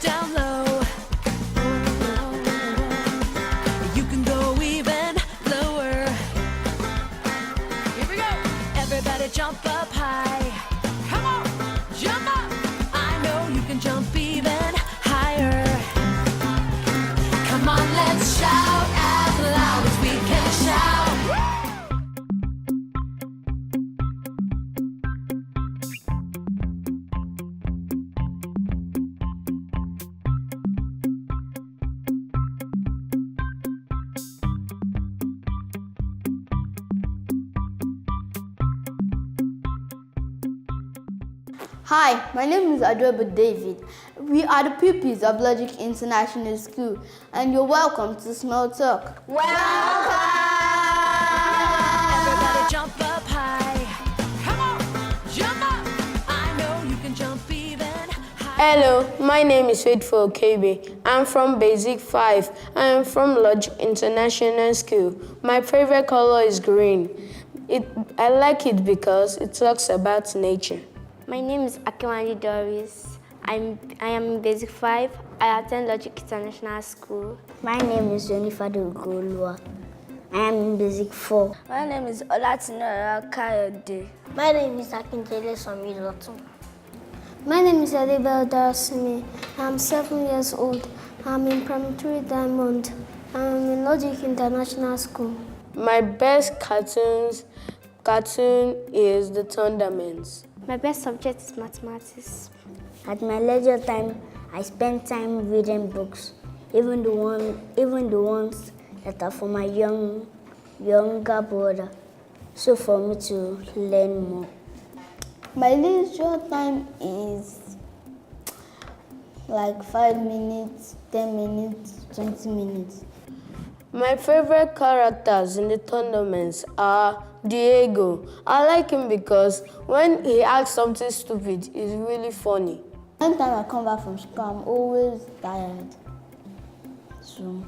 down low. You can go even lower. Here we go. Everybody jump up high. Come on, jump up. I know you can jump even higher. Come on, let's shout as loud as we can shout. Hi, my name is Adwebo David. We are the pupils of Logic International School, and you're welcome to SmallTalk. Welcome! Everybody jump up high. Come on, jump up. I know you can jump even higher. Hello, my name is Faithful Okebe. I'm from Basic 5. I am from Logic International School. My favorite color is green. I like it because it talks about nature. My name is Akimani Doris. I am in Basic 5. I attend Logic International School. My name is Jennifer Dogolua. I am in Basic 4. My name is Olatinora Kayode. My name is Akintele Somilotu. My name is Adebel Darasimi. I'm 7 years old. I'm in Primary 3 Diamond. I'm in Logic International School. My best cartoon is the Thundermans. My best subject is mathematics. At my leisure time, I spend time reading books, even the ones that are for my younger brother, so for me to learn more. My leisure time is like 5 minutes, 10 minutes, 20 minutes. My favorite characters in the Thundermans are Diego. I like him because when he acts something stupid, it's really funny. Anytime I come back from school, I'm always tired. So,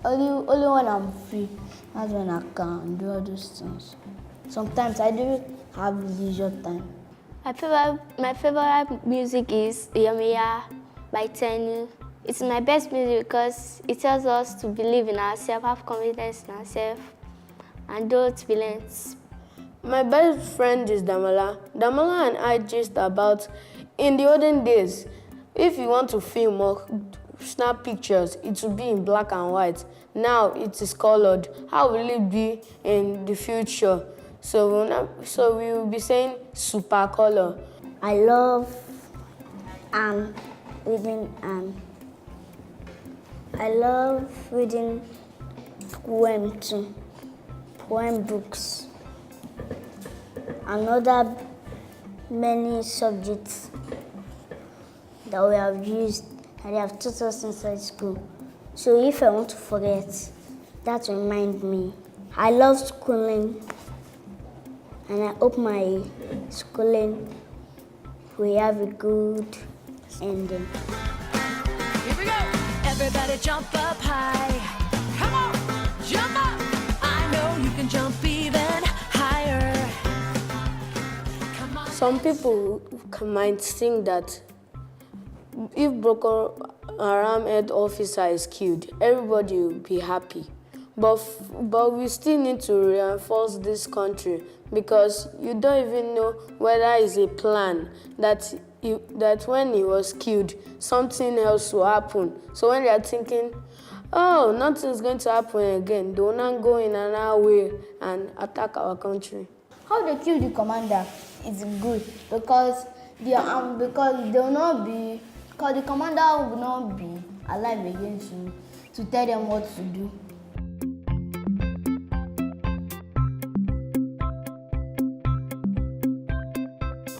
only when I'm free, that's when I can do all those things. Sometimes I do have leisure time. My favorite music is Yamiya by Tenu. It's my best music because it tells us to believe in ourselves, have confidence in ourselves, and don't relent. My best friend is Damola. Damola and I gist about, in the olden days, if you want to film or snap pictures, it will be in black and white. Now it is colored. How will it be in the future? So we will be saying super color. I love reading I love reading poem too, poem books, and other many subjects that we have used and they have taught us inside school. So if I want to forget, that reminds me. I love schooling, and I hope my schooling will have a good ending. Here we go. Everybody jump up high. Come on, jump up. I know you can jump even higher. Come on. Some people might think that if Boko Haram head officer is killed, everybody will be happy. But we still need to reinforce this country because you don't even know whether it's a plan that when he was killed, something else will happen. So when they are thinking, oh, nothing's going to happen again, they will not go in another way and attack our country. How they kill the commander is good because the commander will not be alive again to tell them what to do.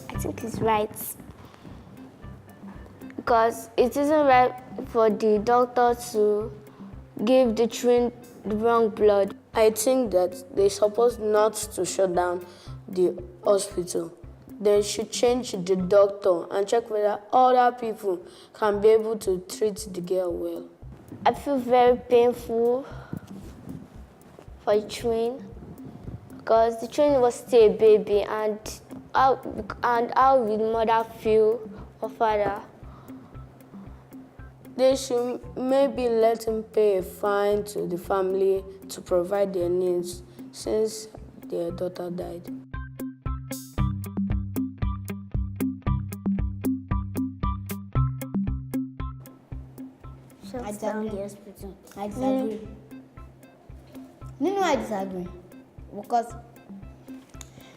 I think it's right because it isn't right for the doctor to give the children the wrong blood. I think that they're supposed not to shut down the hospital. They should change the doctor and check whether other people can be able to treat the girl well. I feel very painful for the twin because the twin was still a baby, and how will the mother feel or father? They should maybe let him pay a fine to the family to provide their needs since their daughter died. I disagree. I disagree. You know I disagree because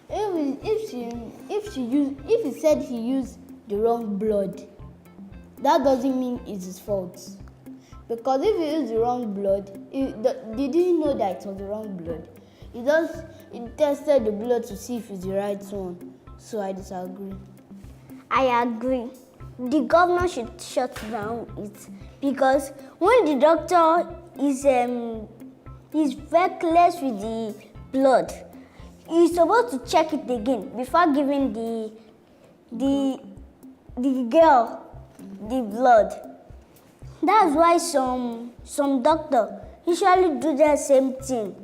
if he said he used the wrong blood, that doesn't mean it's his fault. Because if he used the wrong blood, they didn't know that it was the wrong blood. He tested the blood to see if it's the right one. So I disagree. I agree. The governor should shut down it because when the doctor is reckless with the blood, he's supposed to check it again before giving the girl the blood. That's why some doctor usually do the same thing,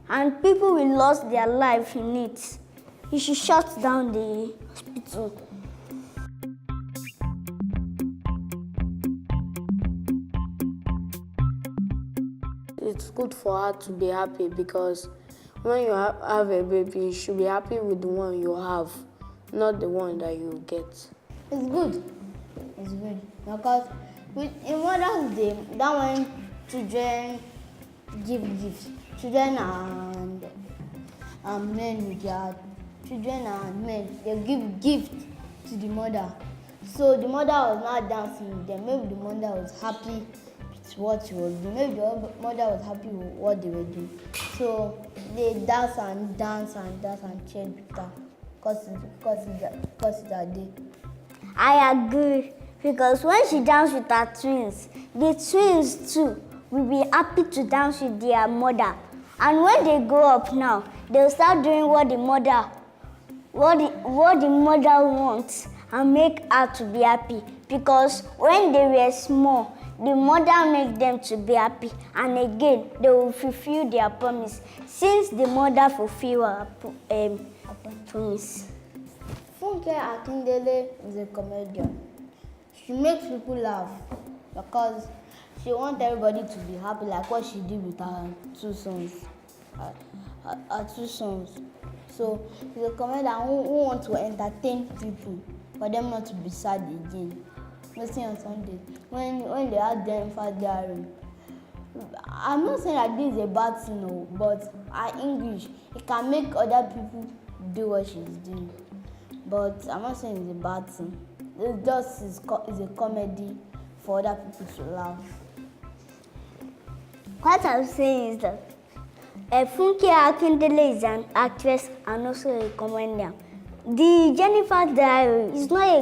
and people will lose their life in it. You should shut down the hospital. It's good for her to be happy because when you have a baby, you should be happy with the one you have, not the one that you get. It's good. It's good because in Mother's Day, that when children give gifts, children and men with their children and men, they give gifts to the mother. So the mother was not dancing with them. Maybe the mother was happy with what she was doing. Maybe the mother was happy with what they were doing. So they dance and cheered with her because it's their day. I agree because when she danced with her twins, the twins too will be happy to dance with their mother. And when they grow up now, they'll start doing what the mother wants and make her to be happy. Because when they were small, the mother made them to be happy, and again they will fulfill their promise since the mother fulfilled her promise. Funke Akindele is a comedian. She makes people laugh because she wants everybody to be happy, like what she did with her two sons. Her two sons. So she's a comedian who wants to entertain people for them not to be sad again. Mostly on Sunday when they have them for their I'm not saying that this is a bad thing, no, but her English, it can make other people do what she's doing. But I'm not saying it's a bad thing. It's just it's a comedy for other people to laugh. What I'm saying is that Funke Akindele is an actress and also a comedian. The Jennifer Diary is not a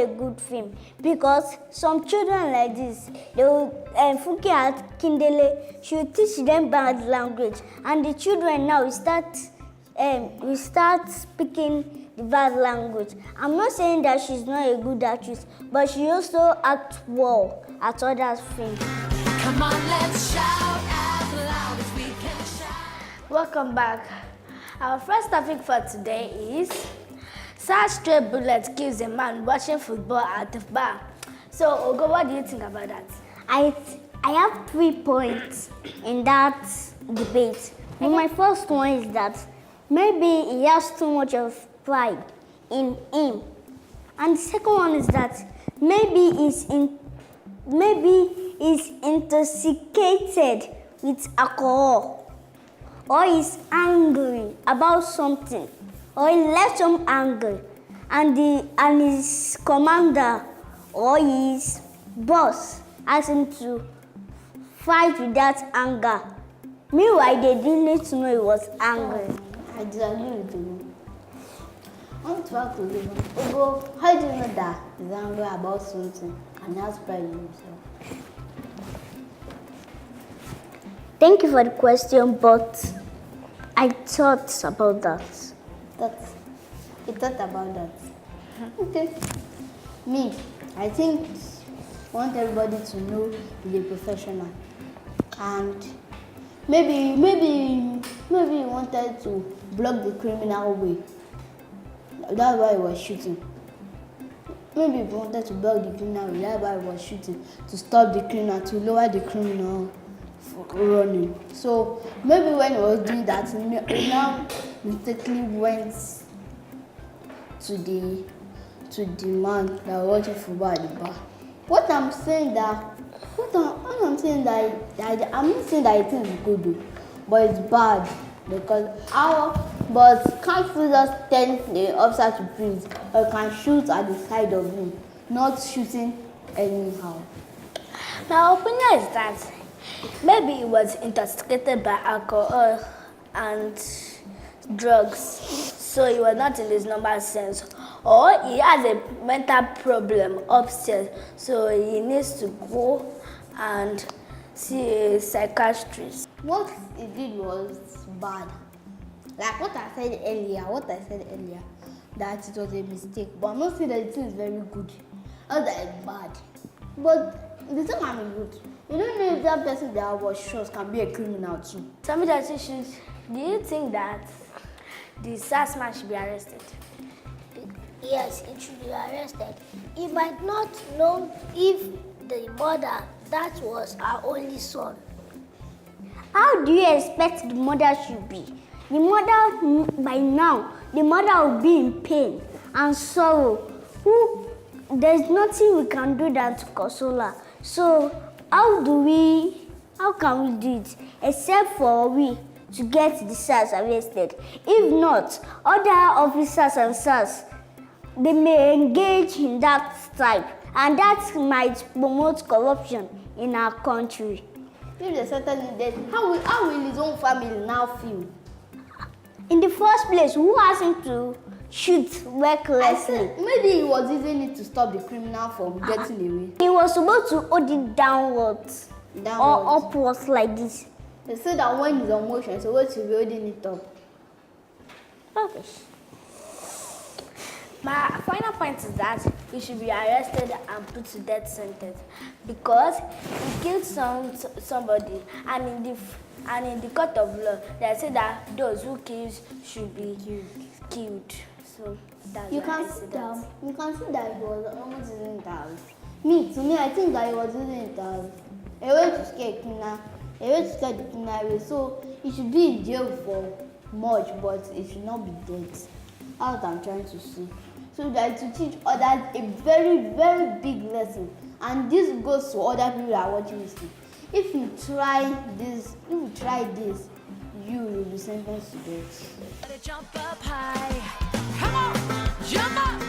good film because some children like this, Funke Akindele should teach them bad language, and the children now will start speaking the bad language. I'm not saying that she's not a good actress, but she also acts well at other films. Come on, let's shout as loud as we can shout. Welcome back. Our first topic for today is such stray bullet kills a man watching football at the bar. So, Ogo, what do you think about that? I have 3 points in that debate. My first one is that maybe he has too much of pride in him. And the second one is that maybe he's intoxicated with alcohol, or he's angry about something, or he left some anger, and his commander or his boss asked him to fight with that anger. Meanwhile, they didn't need to know he was angry. I disagree with you. I want to talk to you. Ogo, how do you know that he's angry about something and has pride in himself? Thank you for the question, but I thought about that. You thought about that? Okay. Me, I think I want everybody to know he's a professional. And maybe he wanted to block the criminal way. That's why he was shooting. maybe if he wanted to beg the criminal, that's why he was shooting, to stop the criminal, to lower the criminal running. So maybe when he was doing that, he now mistakenly went to the man that was watching football at the bar. I'm not saying that it is good, though, but it's bad because but can't we just tell the officer to freeze, or can shoot at the side of him, not shooting anyhow? My opinion is that maybe he was intoxicated by alcohol and drugs, so he was not in his normal sense, or he has a mental problem upstairs, so he needs to go and see a psychiatrist. What he did was bad. Like what I said earlier, that it was a mistake. But I'm not saying that it is very good. Not that it's bad. But the thing can be good. You don't know if that person that was shot can be a criminal too. Do you think that the SARS man should be arrested? Yes, it should be arrested. He might not know if the mother, that was her only son. How do you expect the mother should be? The mother, by now, the mother will be in pain and sorrow. There's nothing we can do than to console her. So how can we do it except for we to get the SARS arrested? If not, other officers and SARS, they may engage in that type, and that might promote corruption in our country. If they certainly dead, how will his own family now feel? In the first place, who asked him to shoot recklessly? Maybe he was using it to stop the criminal from getting away. He was supposed to hold it downwards. Or upwards like this. They say that when he's on motion, he's supposed to be holding it up. Okay. My final point is that he should be arrested and put to death sentence because he killed somebody, and in the court of law they say that those who kill should be killed. So that's You can see that he was almost using it as. To me, I think that he was using it as a way to scare the criminal away. So he should be in jail for much, but it should not be death. That's what I'm trying to say. So that to teach others a very, very big lesson. And this goes to other people that are watching this thing. If you try this, you will be sentenced to death. Jump up high. Come on, jump up.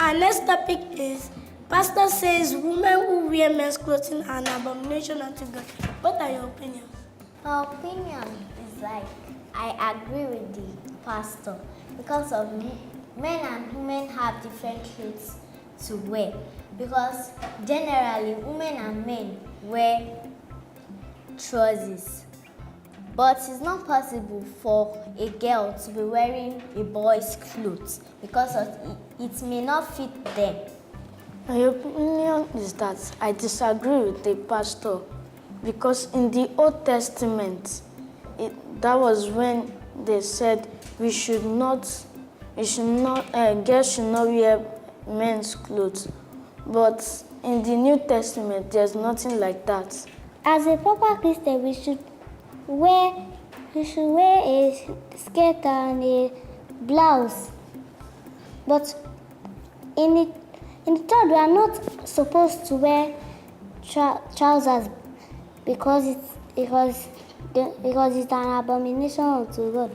Our next topic is Pastor says women who wear men's clothing are an abomination unto God. What are your opinions? My opinion is like I agree with the pastor because of men and women have different clothes to wear, because generally women and men wear trousers, but it's not possible for a girl to be wearing a boy's clothes because it may not fit them. My opinion is that I disagree with the pastor because in the Old Testament, that was when they said girls should not wear men's clothes. But in the New Testament, there's nothing like that. As a proper Christian, we should wear a skirt and a blouse. But in the church, we are not supposed to wear trousers because it's an abomination unto God.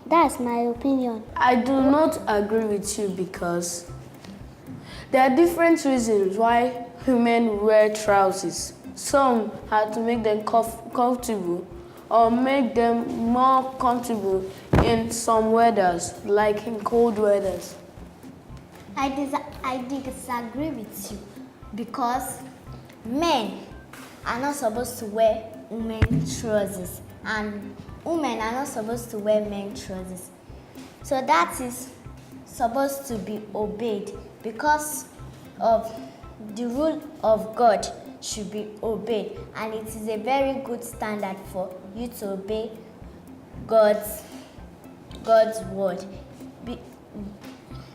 That's my opinion. I do not agree with you because there are different reasons why women wear trousers. Some have to make them comfortable or make them more comfortable in some weathers, like in cold weathers. I disagree with you because men are not supposed to wear women's trousers and women are not supposed to wear men's trousers. So that is supposed to be obeyed because of the rule of God should be obeyed, and it is a very good standard for you to obey God's word.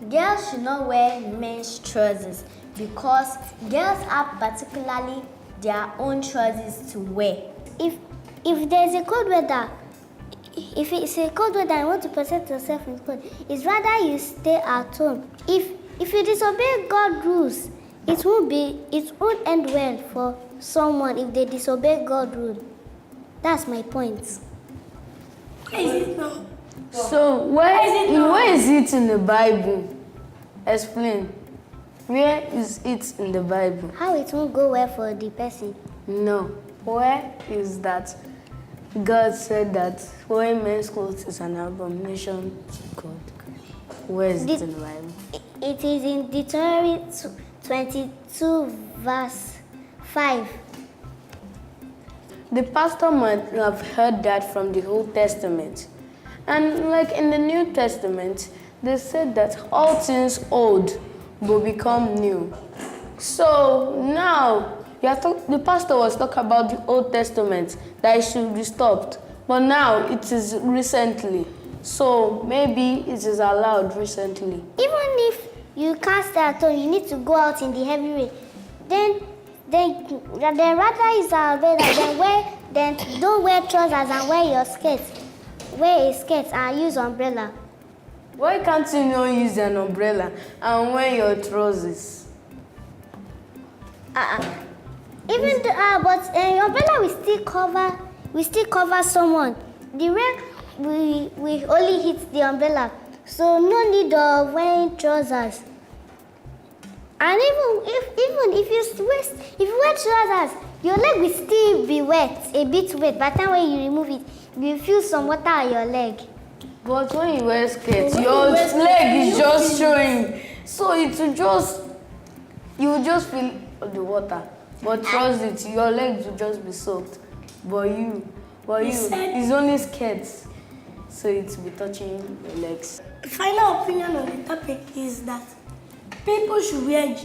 Girls should not wear men's trousers because girls have particularly their own trousers to wear. If there's a cold weather, if it's a cold weather and you want to protect yourself in cold, it's rather you stay at home. If you disobey God's rules, it won't end well for someone if they disobey God's rule. That's my point. So where is it in the Bible? Explain. Where is it in the Bible? How it won't go well for the person? No. Where is that God said that wearing men's clothes is an abomination to God? Where is it in the Bible? It is in Deuteronomy 22 verse 5. The pastor might have heard that from the Old Testament. And like in the New Testament, they said that all things old will become new. So now, the pastor was talking about the Old Testament, that it should be stopped. But now it is recently. So maybe it is allowed recently. Even if you can't stay at home, you need to go out in the heavy rain. Then rather is better then don't wear trousers and wear your skirt. Wear a skirt and use umbrella. Why can't you not use an umbrella and wear your trousers? Even but umbrella will still cover someone. The rain we only hit the umbrella, so no need of wearing trousers. And even if you wear trousers, your leg will still be wet, a bit wet. By the time when you remove it, you will feel some water on your leg. But when you wear skirts, your leg is just showing. So you will just feel the water. But trust it, your legs will just be soaked. But it's only skirts. So it will be touching your legs. Final opinion on the topic is that people should wear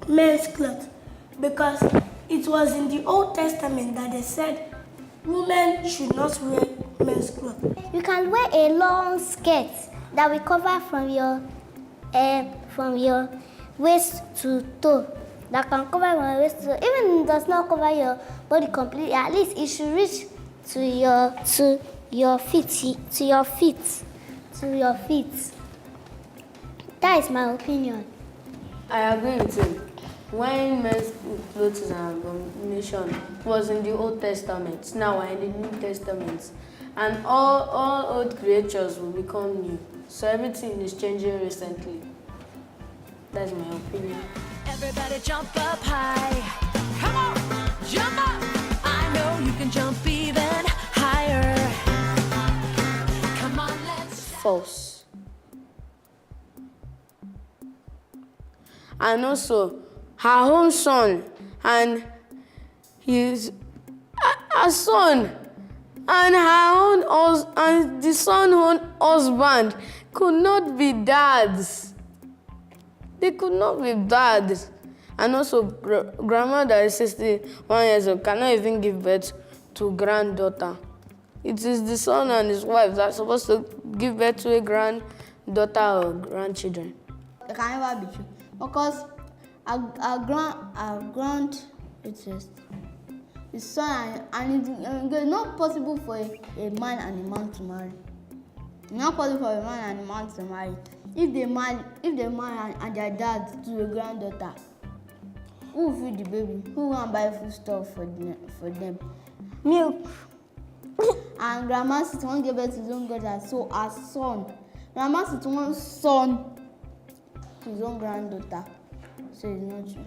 men's clothes because it was in the Old Testament that they said women should not wear men's clothes. You can wear a long skirt that will cover from your waist to toe. That can cover your waist to toe. Even if it does not cover your body completely, at least it should reach to your feet. That is my opinion. I agree with you. When men's clothes is an abomination, it was in the Old Testament. Now we're in the New Testament. And all old creatures will become new. So everything is changing recently. That's my opinion. Everybody jump up high. Come on, jump up. I know you can jump even higher. Come on, let's False. And also, her own son and his son and and the son's own husband could not be dads. They could not be dads. And also, grandma that is 61 years old cannot even give birth to granddaughter. It is the son and his wife that are supposed to give birth to a granddaughter or grandchildren. It can never be true because our grand interest is son and it's not possible for a man and a man to marry. It's not possible for a man and a man to marry. If they marry and their dad to a granddaughter, who will feed the baby? Who will buy food stuff for them? Milk. And grandma sit one give birth to his own daughter, so her son. Grandma sit one son to his own granddaughter. So it's not true.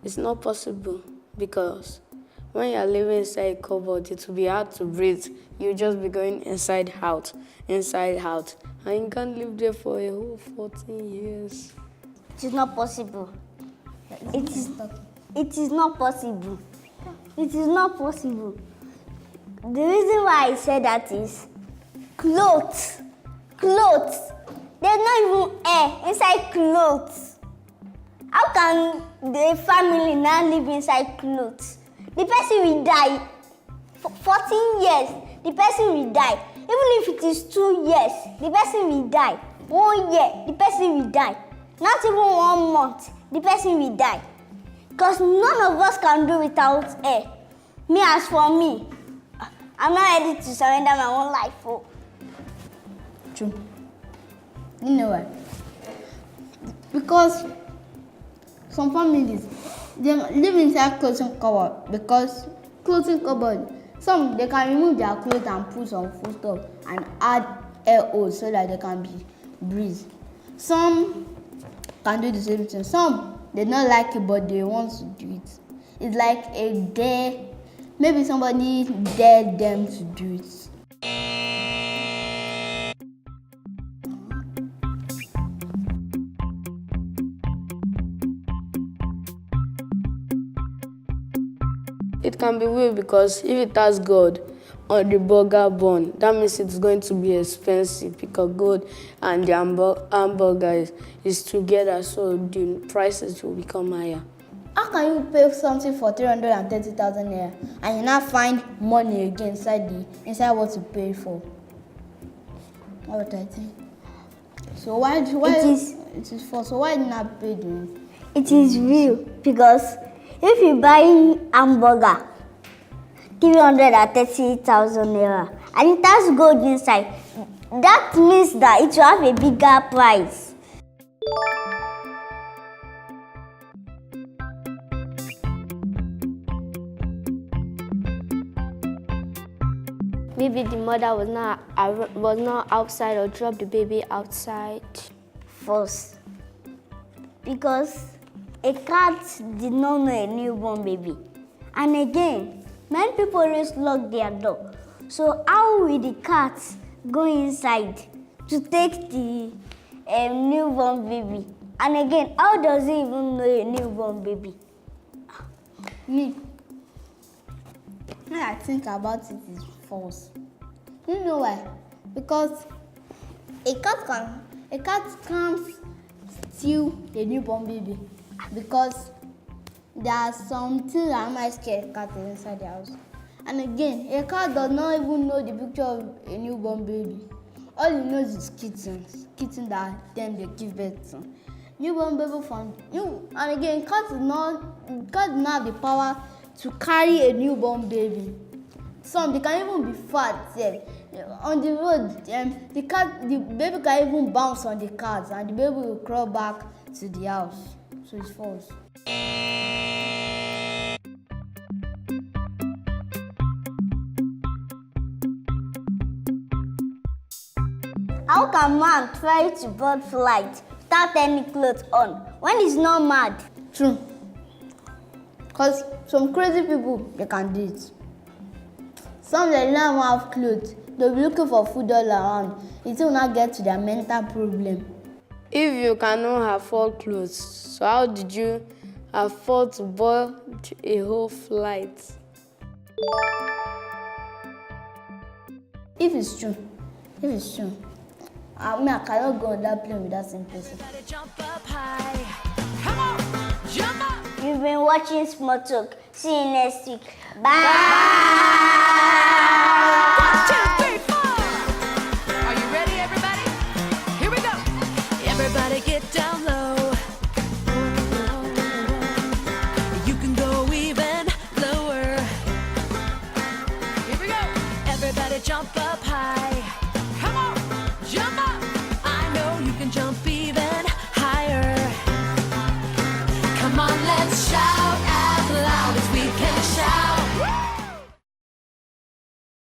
It's not possible because when you're living inside a cupboard, it will be hard to breathe. You'll just be going inside out. And you can't live there for a whole 14 years. It is not possible. It is not possible. It is not possible. The reason why I said that is clothes. There's not even air inside clothes. How can the family now live inside clothes? The person will die. For 14 years, the person will die. Even if it is 2 years, the person will die. 1 year, the person will die. Not even 1 month, the person will die. Because none of us can do without air. Me, as for me, I'm not ready to surrender my own life for. True. You know why? Because some families, they live inside clothing cupboard because clothing cupboard, some they can remove their clothes and put some food stuff and add air holes so that they can be breathe. Some can do the same thing. Some they don't like it but they want to do it. It's like a dare. Maybe somebody dared them to do it. It can be weird because if it has gold on the burger bun, that means it's going to be expensive because gold and the hamburger is together, so the prices will become higher. How can you pay something for 330,000 naira and you not find money again inside what you pay for? What I think. So why it is false? So why did not pay the? It is real because if you buy hamburger, 330,000 naira, and it has gold inside, that means that it will have a bigger price. Maybe the mother was not outside or dropped the baby outside. False. Because a cat did not know a newborn baby. And again, many people always lock their door. So how will the cat go inside to take the newborn baby? And again, how does he even know a newborn baby? Me. When I think about it, it's false. You know why? Because a cat can't steal a newborn baby because there are some things that might scare a cat inside the house. And again, a cat does not even know the picture of a newborn baby. All he knows is kittens that then they give birth to. Newborn baby from you, and again, cat does not have the power to carry a newborn baby. Some they can even be fat. On the road, the baby can even bounce on the cat, and the baby will crawl back to the house. So it's false. How can man try to board flight without any clothes on when he's not mad? True. Because some crazy people, they can do it. Some they don't even have clothes. They'll be looking for food all around. It will not get to their mental problem. If you cannot afford clothes, so how did you afford to board a whole flight? If it's true, I cannot go on that plane with that same person. Everybody jump up high. Come on, jump up. You've been watching SmallTalk. See you next week. Bye. 1, 2, 3, 4. Are you ready, everybody? Here we go. Everybody get down low.